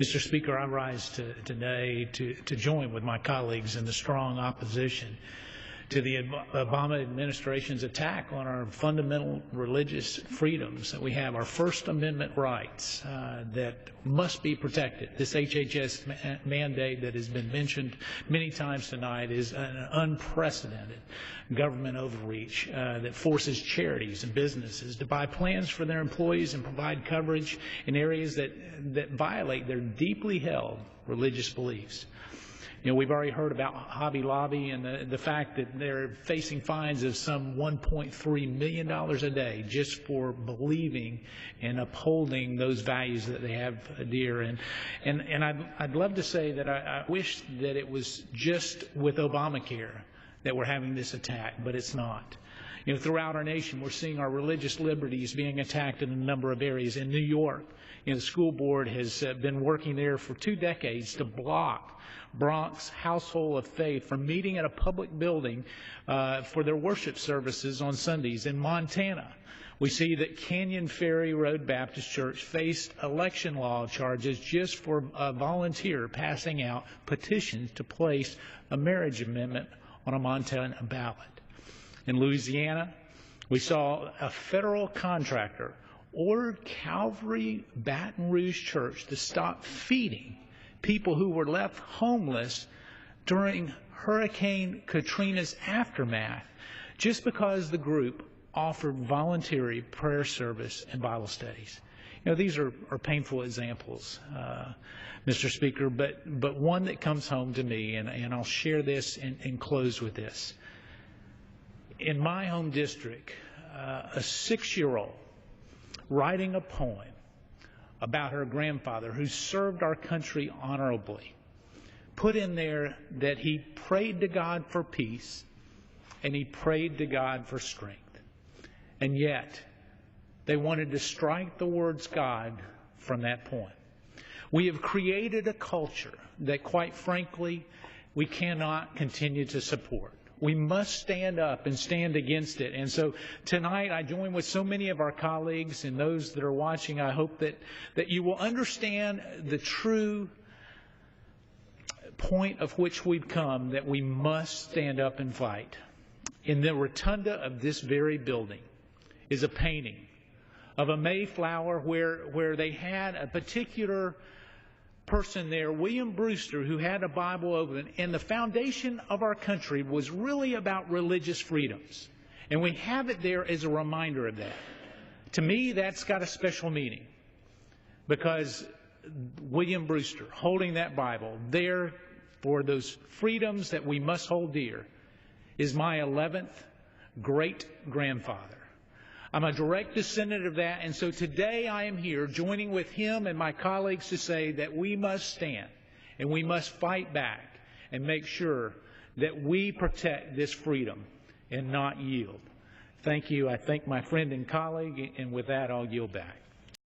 Mr. Speaker, I rise today to join with my colleagues in the strong opposition to the Obama administration's attack on our fundamental religious freedoms that we have, our First Amendment rights that must be protected. This HHS mandate that has been mentioned many times tonight is an unprecedented government overreach that forces charities and businesses to buy plans for their employees and provide coverage in areas that violate their deeply held religious beliefs. You know, we've already heard about Hobby Lobby and the fact that they're facing fines of some $1.3 million a day just for believing and upholding those values that they have dear. And I'd love to say that I wish that it was just with Obamacare that we're having this attack, but it's not. You know, throughout our nation, we're seeing our religious liberties being attacked in a number of areas. In New York, you know, the school board has been working there for 2 decades to block Bronx Household of Faith from meeting at a public building for their worship services on Sundays. In Montana, we see that Canyon Ferry Road Baptist Church faced election law charges just for a volunteer passing out petitions to place a marriage amendment on a Montana ballot. In Louisiana, we saw a federal contractor ordered Calvary Baton Rouge Church to stop feeding people who were left homeless during Hurricane Katrina's aftermath just because the group offered voluntary prayer service and Bible studies. You know, these are painful examples, Mr. Speaker, but one that comes home to me, and I'll share this and close with this. In my home district, a 6-year-old writing a poem about her grandfather who served our country honorably put in there that he prayed to God for peace and he prayed to God for strength. And yet, they wanted to strike the words God from that poem. We have created a culture that, quite frankly, we cannot continue to support. We must stand up and stand against it. And so tonight I join with so many of our colleagues and those that are watching. I hope that you will understand the true point of which we've come, that we must stand up and fight. In the rotunda of this very building is a painting of a Mayflower where they had a particular person there, William Brewster, who had a Bible open, and the foundation of our country was really about religious freedoms. And we have it there as a reminder of that. To me, that's got a special meaning, because William Brewster, holding that Bible there for those freedoms that we must hold dear, is my 11th great-grandfather. I'm a direct descendant of that, and so today I am here joining with him and my colleagues to say that we must stand and we must fight back and make sure that we protect this freedom and not yield. Thank you. I thank my friend and colleague, and with that I'll yield back.